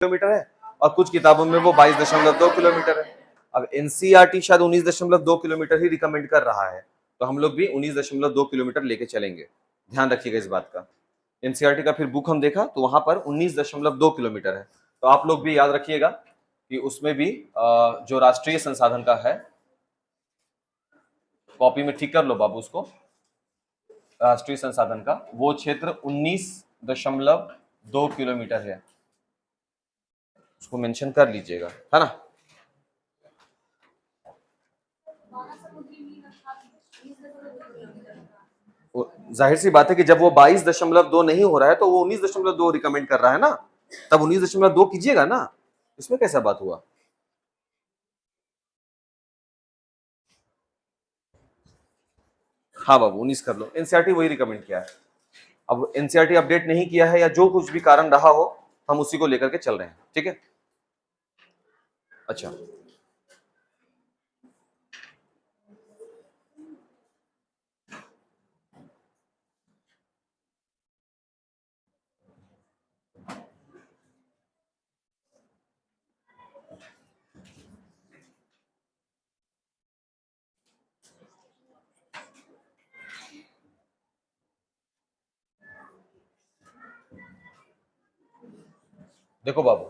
Kilometre है और कुछ किताबों में वो 22.2 किलोमीटर है। अब एनसीईआरटी शायद 19.2 किलोमीटर ही रिकमेंड कर रहा है, तो हम लोग भी 19.2 किलोमीटर लेके चलेंगे, ध्यान रखिएगा इस बात का। एनसीईआरटी का फिर बुक हम देखा तो वहां पर 19.2 किलोमीटर है, तो आप लोग भी याद रखिएगा कि उसमें भी जो राष्ट्रीय संसाधन का है, कॉपी में ठीक कर लो बाबू उसको, राष्ट्रीय संसाधन का वो क्षेत्र 19.2 किलोमीटर है, उसको मेंशन कर लीजिएगा, है ना। जाहिर सी बात है कि जब वो 22.2 नहीं हो रहा है तो वो 19.2 रिकमेंड कर रहा है ना, तब 19.2 कीजिएगा ना, इसमें कैसा बात हुआ। हाँ बाबू 19 कर लो, एनसीईआरटी वही रिकमेंड किया है। अब एनसीईआरटी अपडेट नहीं किया है या जो कुछ भी कारण रहा हो, हम उसी को लेकर के चल रहे हैं, ठीक है। अच्छा, देखो बाबू,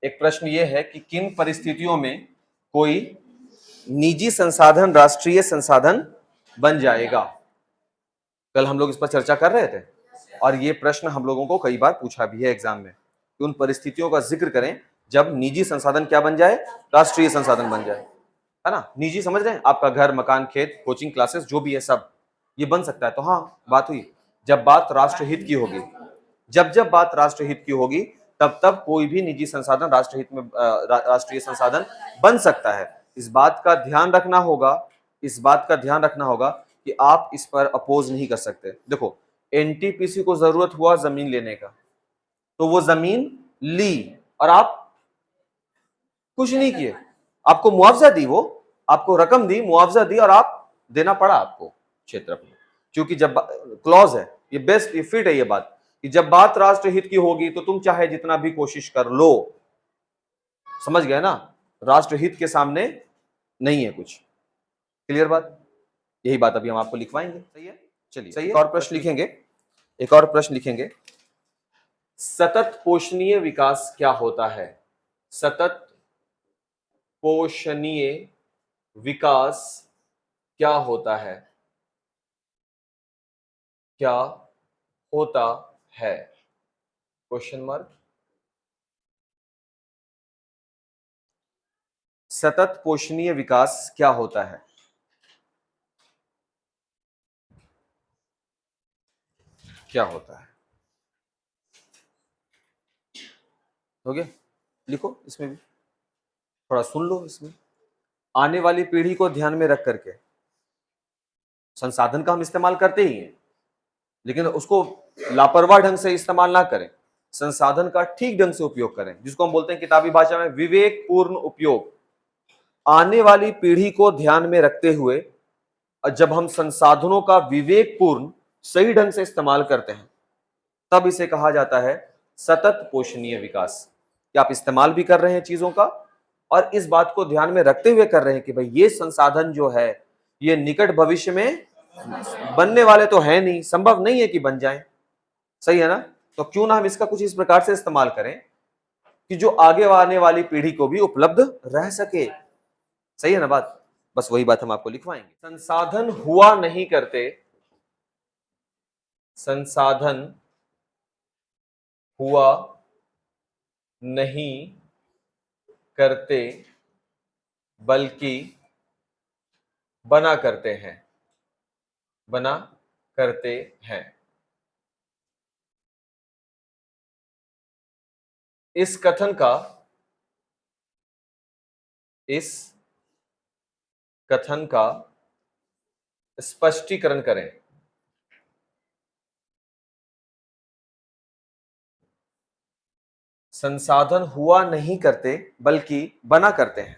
एक प्रश्न ये है कि किन परिस्थितियों में कोई निजी संसाधन राष्ट्रीय संसाधन बन जाएगा। कल हम लोग इस पर चर्चा कर रहे थे और ये प्रश्न हम लोगों को कई बार पूछा भी है एग्जाम में कि उन परिस्थितियों का जिक्र करें जब निजी संसाधन क्या बन जाए, राष्ट्रीय संसाधन बन जाए, है ना। निजी समझ रहे हैं, आपका घर, मकान, खेत, कोचिंग क्लासेस जो भी है सब ये बन सकता है। तो हाँ, बात हुई जब बात राष्ट्रहित की होगी, जब जब बात राष्ट्रहित की होगी तब तब कोई भी निजी संसाधन राष्ट्रहित में राष्ट्रीय संसाधन बन सकता है। इस बात का ध्यान रखना होगा, इस बात का ध्यान रखना होगा कि आप इस पर अपोज नहीं कर सकते। देखो, एनटीपीसी को जरूरत हुआ जमीन लेने का, तो वो जमीन ली और आप कुछ नहीं किए, आपको मुआवजा दी, वो आपको रकम दी, मुआवजा दी और आप देना पड़ा आपको क्षेत्रफल, क्योंकि जब क्लॉज है ये बेस्ट, ये फिट है ये बात कि जब बात राष्ट्रहित की होगी तो तुम चाहे जितना भी कोशिश कर लो, समझ गए ना, राष्ट्रहित के सामने नहीं है कुछ। क्लियर बात, यही बात अभी हम आपको लिखवाएंगे। सही है, चलिए सही है। एक और प्रश्न लिखेंगे, एक और प्रश्न लिखेंगे, सतत पोषणीय विकास क्या होता है। सतत पोषणीय विकास क्या होता है, क्या होता है, क्वेश्चन मार्क। सतत पोषणीय विकास क्या होता है, क्या होता है, हो गया, लिखो इसमें भी थोड़ा सुन लो। इसमें आने वाली पीढ़ी को ध्यान में रख करके संसाधन का हम इस्तेमाल करते ही हैं, लेकिन उसको लापरवाह ढंग से इस्तेमाल ना करें, संसाधन का ठीक ढंग से उपयोग करें, जिसको हम बोलते हैं किताबी भाषा में विवेकपूर्ण उपयोग। आने वाली पीढ़ी को ध्यान में रखते हुए जब हम संसाधनों का विवेकपूर्ण सही ढंग से इस्तेमाल करते हैं तब इसे कहा जाता है सतत पोषणीय विकास। कि आप इस्तेमाल भी कर रहे हैं चीजों का और इस बात को ध्यान में रखते हुए कर रहे हैं कि भाई ये संसाधन जो है ये निकट भविष्य में बनने वाले तो है नहीं, संभव नहीं है कि बन जाए, सही है ना। तो क्यों ना हम इसका कुछ इस प्रकार से इस्तेमाल करें कि जो आगे आने वाली पीढ़ी को भी उपलब्ध रह सके, सही है ना बात। बस वही बात हम आपको लिखवाएंगे। संसाधन हुआ नहीं करते, संसाधन हुआ नहीं करते बल्कि बना करते हैं, बना करते हैं। इस कथन का स्पष्टीकरण करें। संसाधन हुआ नहीं करते बल्कि बना करते हैं,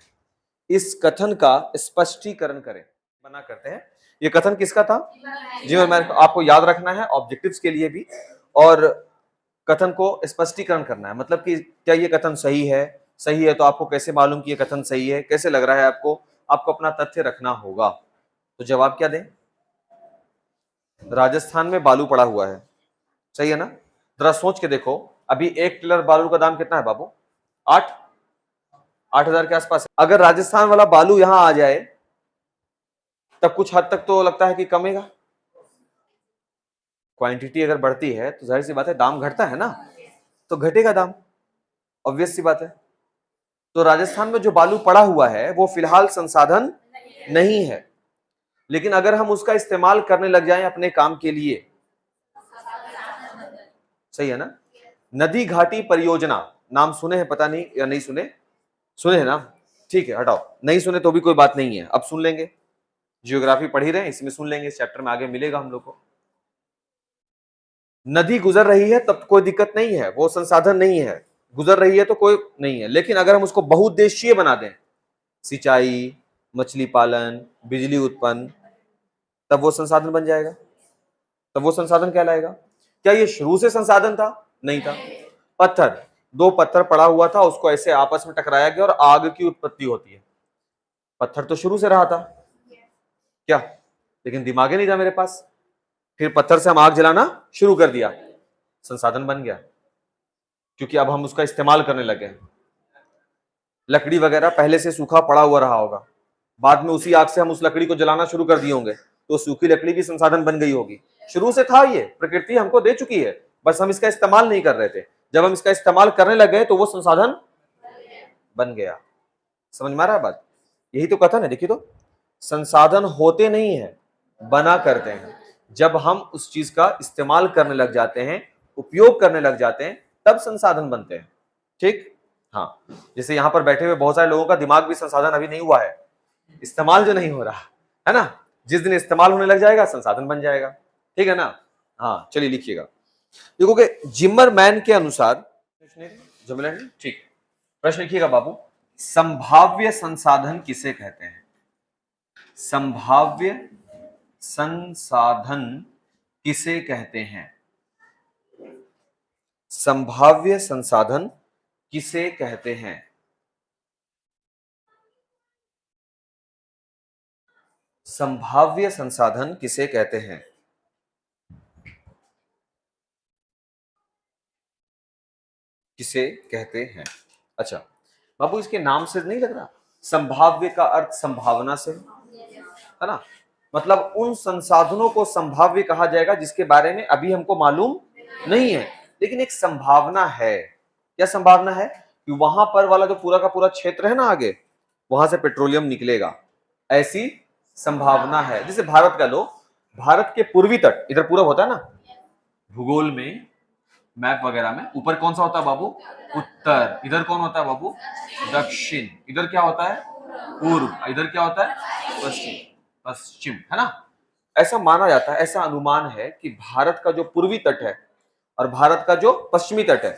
इस कथन का स्पष्टीकरण करें। बना करते हैं, ये कथन किसका था जी, मैं आपको याद रखना है ऑब्जेक्टिव्स के लिए भी, और कथन को स्पष्टीकरण करना है, मतलब कि क्या ये कथन सही है, सही है तो आपको कैसे मालूम कि ये कथन सही है, कैसे लग रहा है आपको, आपको अपना तथ्य रखना होगा। तो जवाब क्या दें? राजस्थान में बालू पड़ा हुआ है, सही है ना? जरा सोच के देखो, अभी 1 टिलर बालू का दाम कितना है बाबू? 8,000 के आसपास। अगर राजस्थान वाला बालू यहां आ जाए तब कुछ हद तक तो लगता है कि कमेगा। क्वांटिटी अगर बढ़ती है तो जाहिर सी बात है दाम घटता है ना, तो घटेगा दाम, ऑब्वियस सी बात है। तो राजस्थान में जो बालू पड़ा हुआ है वो फिलहाल संसाधन नहीं है, लेकिन अगर हम उसका इस्तेमाल करने लग जाएं अपने काम के लिए, सही है ना? नदी घाटी परियोजना नाम सुने हैं, पता नहीं या नहीं सुने? सुने हैं ना? ठीक है, हटाओ, नहीं सुने तो भी कोई बात नहीं है, अब सुन लेंगे। जियोग्राफी पढ़ ही रहे हैं, इसमें सुन लेंगे, इस चैप्टर में आगे मिलेगा हम लोग को। नदी गुजर रही है तब कोई दिक्कत नहीं है, वो संसाधन नहीं है, गुजर रही है तो कोई नहीं है, लेकिन अगर हम उसको बहुउद्देशीय बना दें, सिंचाई, मछली पालन, बिजली उत्पन्न, तब वो संसाधन बन जाएगा, तब वो संसाधन कहलाएगा। क्या ये शुरू से संसाधन था? नहीं था। पत्थर, 2 पत्थर पड़ा हुआ था, उसको ऐसे आपस में टकराया गया और आग की उत्पत्ति होती है। पत्थर तो शुरू से रहा था क्या, लेकिन दिमाग ही नहीं था मेरे पास, फिर पत्थर से हम आग जलाना शुरू कर दिया, संसाधन बन गया, क्योंकि अब हम उसका इस्तेमाल करने लगे। लकड़ी वगैरह पहले से सूखा पड़ा हुआ रहा होगा, बाद में उसी आग से हम उस लकड़ी को जलाना शुरू कर दिए होंगे, तो सूखी लकड़ी भी संसाधन बन गई होगी। शुरू से था, ये प्रकृति हमको दे चुकी है, बस हम इसका इस्तेमाल नहीं कर रहे थे। जब हम इसका इस्तेमाल करने लगे तो वो संसाधन बन गया। समझ में आ रहा है बात? यही तो कथन है। देखिए तो, संसाधन होते नहीं है, बना करते हैं। जब हम उस चीज का इस्तेमाल करने लग जाते हैं, उपयोग करने लग जाते हैं, तब संसाधन बनते हैं। ठीक? हाँ, जैसे यहां पर बैठे हुए बहुत सारे लोगों का दिमाग भी संसाधन अभी नहीं हुआ है, इस्तेमाल जो नहीं हो रहा है ना, जिस दिन इस्तेमाल होने लग जाएगा संसाधन बन जाएगा। ठीक है ना? हाँ, चलिए लिखिएगा। देखो कि जिमरमैन के अनुसार, ठीक, प्रश्न लिखिएगा बाबू, संभाव्य संसाधन किसे कहते हैं? संभाव्य संसाधन किसे कहते हैं? संभाव्य संसाधन किसे कहते हैं? संभाव्य संसाधन किसे कहते हैं? किसे कहते हैं? अच्छा बाबू, इसके नाम से नहीं लग रहा? संभाव्य का अर्थ संभावना से है ना, मतलब उन संसाधनों को संभाव्य कहा जाएगा जिसके बारे में अभी हमको मालूम नहीं है, लेकिन एक संभावना है। क्या संभावना है? कि वहां पर वाला जो पूरा का पूरा क्षेत्र है ना, आगे वहां से पेट्रोलियम निकलेगा, ऐसी संभावना है। जैसे भारत का लो, भारत के पूर्वी तट, इधर पूरब होता है ना भूगोल में, मैप वगैरह में, ऊपर कौन सा होता है बाबू? उत्तर। इधर कौन होता है बाबू? दक्षिण। इधर क्या होता है? पूर्व। इधर क्या होता है? पश्चिम। पश्चिम, है ना? ऐसा माना जाता है, ऐसा अनुमान है कि भारत का जो पूर्वी तट है और भारत का जो पश्चिमी तट है,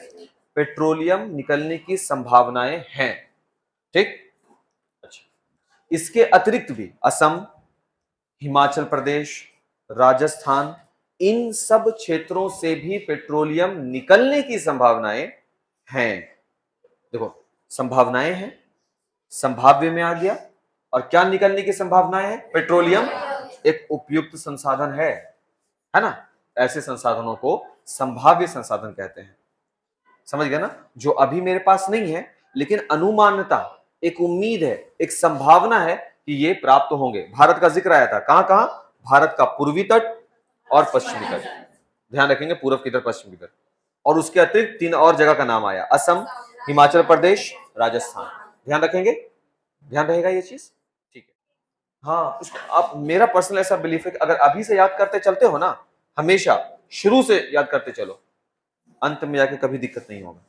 पेट्रोलियम निकलने की संभावनाएं हैं। ठीक? अच्छा, इसके अतिरिक्त भी असम, हिमाचल प्रदेश, राजस्थान, इन सब क्षेत्रों से भी पेट्रोलियम निकलने की संभावनाएं हैं। देखो, संभावनाएं हैं, संभाव्य में आ गया, और क्या निकलने की संभावनाएं हैं? पेट्रोलियम एक उपयुक्त संसाधन है ना? ऐसे संसाधनों को संभाव्य संसाधन कहते हैं। समझ गए ना? जो अभी मेरे पास नहीं है, लेकिन अनुमानता, एक उम्मीद है, एक संभावना है कि ये प्राप्त होंगे। भारत का जिक्र आया था, कहां कहां? भारत का पूर्वी तट और पश्चिमी तट, ध्यान रखेंगे, पूर्व की तरफ, पश्चिम की तरफ, और उसके अतिरिक्त 3 और जगह का नाम आया, असम, हिमाचल प्रदेश, राजस्थान। ध्यान रखेंगे, ध्यान रहेगा ये चीज। ठीक है? हाँ, आप, मेरा पर्सनल ऐसा बिलीफ है कि अगर अभी से याद करते चलते हो ना, हमेशा शुरू से याद करते चलो, अंत में जाके कभी दिक्कत नहीं होगा,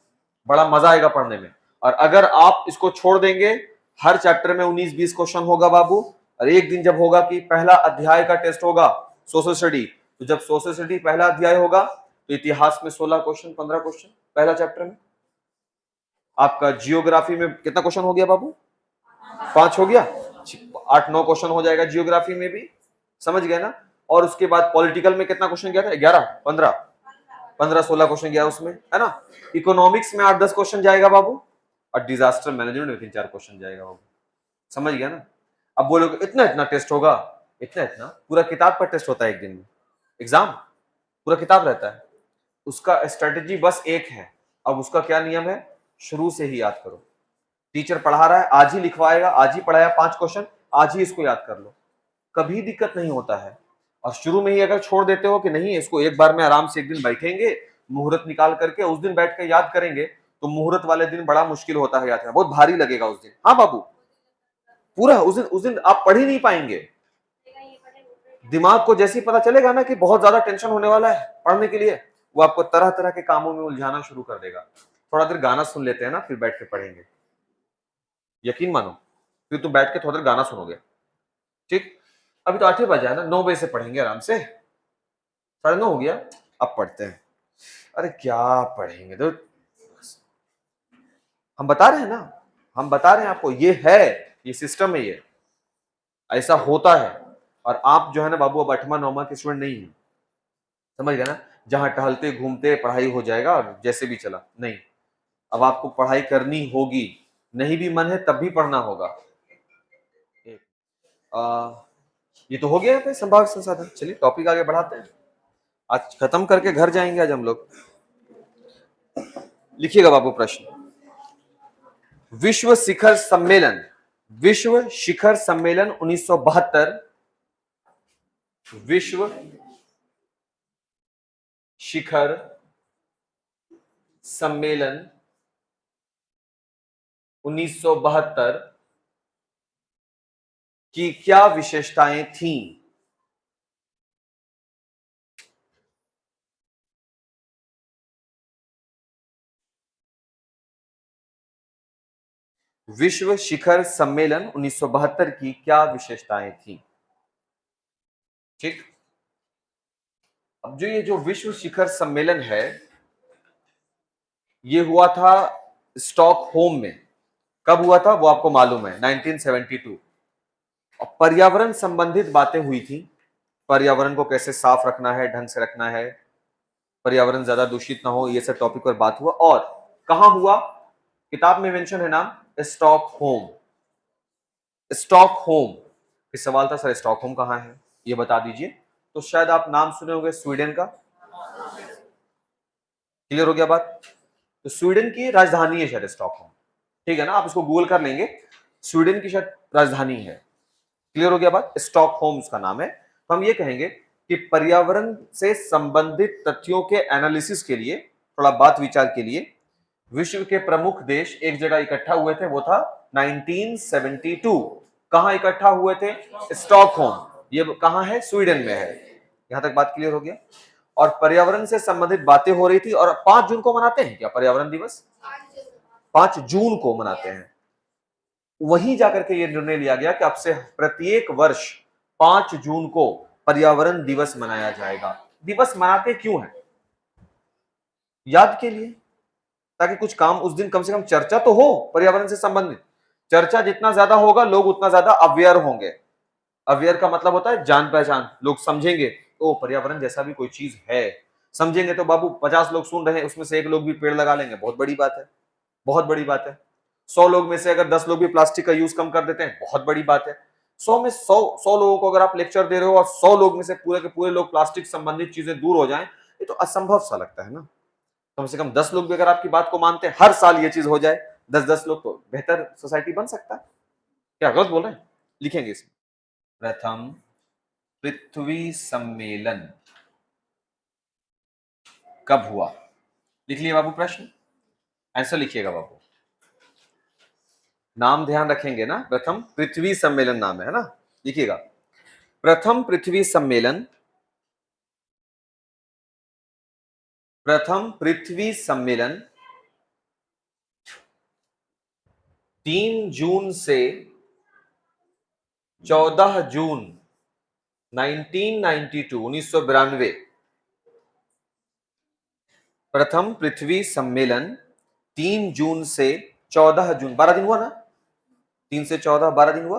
बड़ा मजा आएगा पढ़ने में। और अगर आप इसको छोड़ देंगे, हर चैप्टर में 19-20 क्वेश्चन होगा बाबू, और एक दिन जब होगा कि पहला अध्याय का टेस्ट होगा सोशल स्टडी, तो जब सोशल स्टडी पहला अध्याय होगा तो इतिहास में 16 क्वेश्चन, 15 क्वेश्चन पहला चैप्टर में। आपका जियोग्राफी में कितना क्वेश्चन हो गया बाबू? 5 हो गया, 8-9 क्वेश्चन हो जाएगा जियोग्राफी में भी, समझ गए ना? और उसके बाद पॉलिटिकल में कितना क्वेश्चन गया था? 11, 15, 15-16 क्वेश्चन गया उसमें, है ना। इकोनॉमिक्स में 8-10 क्वेश्चन जाएगा बाबू, और डिजास्टर मैनेजमेंट में 3-4 क्वेश्चन जाएगा बाबू। समझ गया ना। अब बोलोगे इतना इतना टेस्ट होगा, इतना इतना पूरा किताब का टेस्ट होता है एक दिन में, एग्जाम पूरा किताब रहता है। उसका स्ट्रेटेजी बस एक है। अब उसका क्या नियम है, शुरू से ही याद करो। टीचर पढ़ा रहा है, आज ही लिखवाएगा, आज ही पढ़ाया 5 क्वेश्चन, आज ही इसको याद कर लो, कभी दिक्कत नहीं होता है। और शुरू में ही अगर छोड़ देते हो कि नहीं इसको एक बार में आराम से एक दिन बैठेंगे, मुहूर्त निकाल करके उस दिन बैठ के याद करेंगे, तो मुहूर्त वाले दिन बड़ा मुश्किल होता है याद करना, बहुत भारी लगेगा उस दिन। हाँ बाबू, पूरा उस दिन आप पढ़ ही नहीं पाएंगे। दिमाग को जैसे ही पता चलेगा ना कि बहुत ज्यादा टेंशन होने वाला है पढ़ने के लिए, वो आपको तरह तरह के कामों में उलझाना शुरू कर देगा। थोड़ा देर गाना सुन लेते हैं ना, फिर बैठ के पढ़ेंगे, यकीन मानो, फिर तुम बैठ के थोड़ा देर गाना सुनोगे, ठीक। अभी तो 8 बजे है ना, 9 बजे से पढ़ेंगे आराम से, 9:30 हो गया, अब पढ़ते हैं। अरे क्या पढ़ेंगे, तो हम बता रहे हैं ना, हम बता रहे हैं आपको, ये है, ये सिस्टम है, ये ऐसा होता है। और आप जो है ना बाबू, अब 8वां 9वां के स्टूडेंट नहीं है, समझ गए ना, जहां टहलते घूमते पढ़ाई हो जाएगा और जैसे भी चला, नहीं। अब आपको पढ़ाई करनी होगी, नहीं भी मन है तब भी पढ़ना होगा। ये तो हो गया है संभावित संसाधन। चलिए टॉपिक आगे बढ़ाते हैं, आज खत्म करके घर जाएंगे आज हम लोग। लिखिएगा बाबू प्रश्न, विश्व शिखर सम्मेलन, विश्व शिखर सम्मेलन 1972, विश्व शिखर सम्मेलन 1972 की क्या विशेषताएं थीं? विश्व शिखर सम्मेलन 1972 की क्या विशेषताएं थीं? ठीक। अब जो विश्व शिखर सम्मेलन है, ये हुआ था स्टॉकहोम में। कब हुआ था वो आपको मालूम है, 1972। और पर्यावरण संबंधित बातें हुई थी, पर्यावरण को कैसे साफ रखना है, ढंग से रखना है, पर्यावरण ज्यादा दूषित ना हो, ये सब टॉपिक पर बात हुआ। और कहां हुआ, किताब में मेंशन है नाम, स्टॉकहोम। स्टॉकहोम, फिर सवाल था सर स्टॉकहोम कहां है, ये बता दीजिए। तो शायद आप नाम सुने होंगे स्वीडन का, क्लियर हो गया बात। तो स्वीडन की राजधानी है शायद स्टॉकहोम, ठीक है ना, आप इसको गूगल कर लेंगे, स्वीडन की शायद राजधानी है, क्लियर हो गया बात, स्टॉकहोम उसका नाम है। तो हम ये कहेंगे कि पर्यावरण से संबंधित तथ्यों के एनालिसिस के लिए, थोड़ा बात विचार के लिए, विश्व के प्रमुख देश एक जगह इकट्ठा हुए थे, वो था 1972। कहां इकट्ठा हुए थे, स्टॉकहोम, ये कहां है, स्वीडन में है। यहां तक बात क्लियर हो गया। और पर्यावरण से संबंधित बातें हो रही थी, और 5 जून को मनाते हैं क्या पर्यावरण दिवस, 5 जून को मनाते हैं। वहीं जाकर के ये निर्णय लिया गया कि अब से प्रत्येक वर्ष 5 जून को पर्यावरण दिवस मनाया जाएगा। दिवस मनाते क्यों है, याद के लिए, ताकि कुछ काम उस दिन कम से कम चर्चा तो हो पर्यावरण से संबंधित। चर्चा जितना ज्यादा होगा, लोग उतना ज्यादा अवेयर होंगे। अवेयर का मतलब होता है जान पहचान, लोग समझेंगे तो पर्यावरण जैसा भी कोई चीज है। समझेंगे तो बाबू 50 लोग सुन रहे हैं, उसमें से 1 लोग भी पेड़ लगा लेंगे, बहुत बड़ी बात है, बहुत बड़ी बात है। 100 लोग में से अगर 10 लोग भी प्लास्टिक का यूज कम कर देते हैं, बहुत बड़ी बात है। 100 में 100 लोगों को अगर आप लेक्चर दे रहे हो और 100 लोग में से पूरे के पूरे लोग प्लास्टिक संबंधित चीजें दूर हो जाएं, ये तो असंभव सा लगता है ना। कम से कम 10 लोग भी अगर आपकी बात को मानते हैं, हर साल ये चीज हो जाए 10-10 लोग, तो बेहतर सोसाइटी बन सकता है। क्या गलत बोल रहे हैं, लिखेंगे इसमें, प्रथम पृथ्वी सम्मेलन कब हुआ, लिख लिए बाबू प्रश्न, आंसर लिखिएगा बाबू, नाम ध्यान रखेंगे ना, प्रथम पृथ्वी सम्मेलन नाम है ना, लिखिएगा। प्रथम पृथ्वी सम्मेलन, प्रथम पृथ्वी सम्मेलन 3 जून से 14 जून 1992 प्रथम पृथ्वी सम्मेलन 3 जून से 14 जून, 12 दिन हुआ ना, 3 से 14 12 दिन हुआ,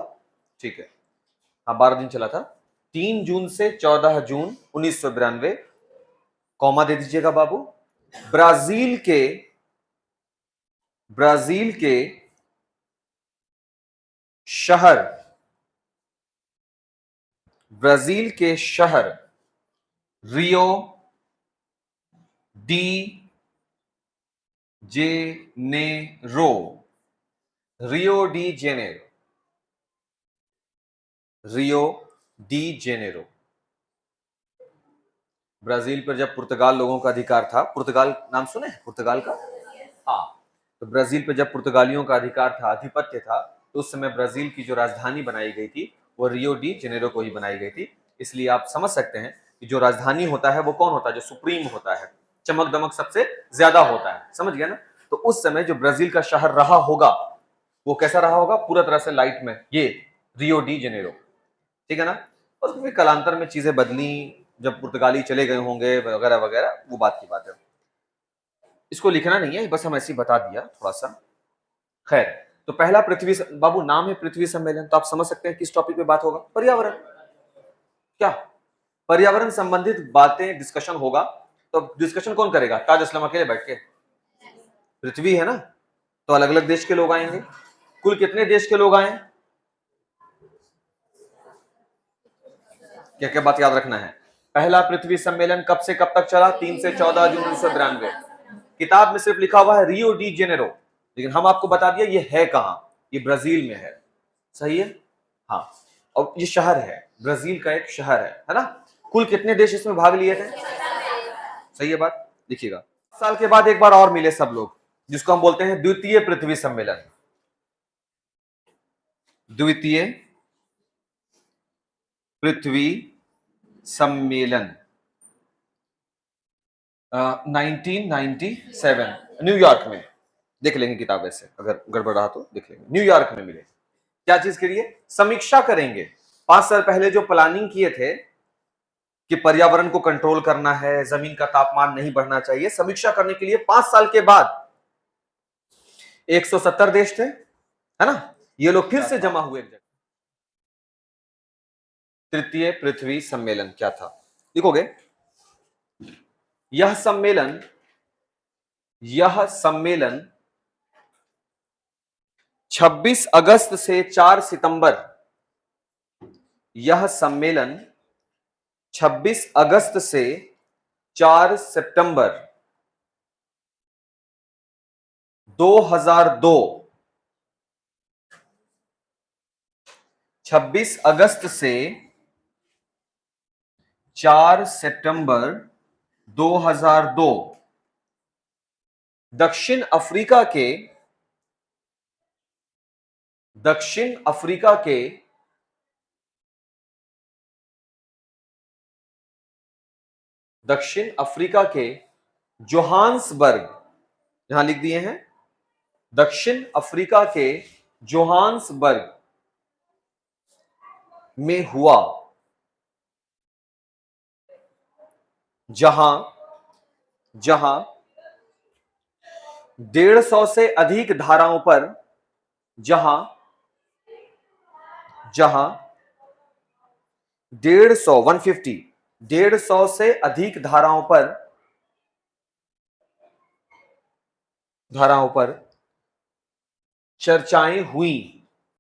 ठीक है, हाँ 12 दिन चला था। 3 जून से 14 जून 1992 कॉमा दे दीजिएगा बाबू। ब्राजील के शहर, ब्राजील के शहर Rio de Janeiro, Rio de Janeiro, Rio de Janeiro. Brazil पर जब पुर्तगाल लोगों का अधिकार था, पुर्तगाल नाम सुने हैं पुर्तगाल का? हाँ, तो ब्राजील पर जब पुर्तगालियों का अधिकार था, आधिपत्य था, तो उस समय ब्राजील की जो राजधानी बनाई गई थी वो रियो डी जेनेरो को ही बनाई गई थी। इसलिए आप समझ सकते हैं कि जो राजधानी होता है वो कौन होता है? जो सुप्रीम होता है, चमक दमक सबसे ज्यादा होता है, समझ गया ना? तो उस समय जो ब्राजील का शहर रहा होगा वो कैसा रहा होगा? पूरा तरह से लाइट में, ये रियो डी जेनेरो, ठीक है ना? और फिर कालांतर में चीजें बदली, जब पुर्तगाली चले गए होंगे वगैरह वगैरह, वो बात की बात है। इसको लिखना नहीं है, बस हम ऐसे ही बता दिया थोड़ा सा। खैर, तो पहला पृथ्वी बाबू नाम है पृथ्वी सम्मेलन, तो आप समझ सकते हैं किस टॉपिक पे बात होगा? पर्यावरण। क्या पर्यावरण संबंधित बातें डिस्कशन होगा? तो डिस्कशन कौन करेगा? ताज असलम अकेले बैठ के? पृथ्वी है ना, तो अलग अलग देश के लोग आएंगे। कुल कितने देश के लोग आए? क्या क्या बात याद रखना है? पहला पृथ्वी सम्मेलन कब से कब तक चला? 3 से 14 जून 1992। किताब में सिर्फ लिखा हुआ है रियो डी जेनेरो, लेकिन हम आपको बता दिया ये है कहां? ये ब्राजील में है, सही है? हाँ, और ये शहर है, ब्राजील का एक शहर है ना? कुल कितने देश इसमें भाग लिए थे? सही है बात, देखिएगा। साल के बाद एक बार और मिले सब लोग, जिसको हम बोलते हैं द्वितीय पृथ्वी सम्मेलन। द्वितीय पृथ्वी सम्मेलन 1997 न्यूयॉर्क में। देख लेंगे किताब ऐसे, अगर गड़बड़ रहा तो देख लेंगे। न्यूयॉर्क में मिले। क्या चीज के लिए? समीक्षा करेंगे। 5 साल पहले जो प्लानिंग किए थे कि पर्यावरण को कंट्रोल करना है, जमीन का तापमान नहीं बढ़ना चाहिए, समीक्षा करने के लिए 5 साल के बाद 170 देश थे, है ना? ये लोग फिर से जमा हुए। तृतीय पृथ्वी सम्मेलन क्या था? लिखोगे, यह सम्मेलन 26 अगस्त से 4 सितंबर, यह सम्मेलन 26 अगस्त से 4 सितंबर 2002, 26 अगस्त से 4 सितंबर 2002 दक्षिण अफ्रीका के जोहान्सबर्ग, यहां लिख दिए हैं, दक्षिण अफ्रीका के जोहान्सबर्ग में हुआ, जहां 150 से अधिक धाराओं पर, जहां 150 से अधिक धाराओं पर चर्चाएं हुई।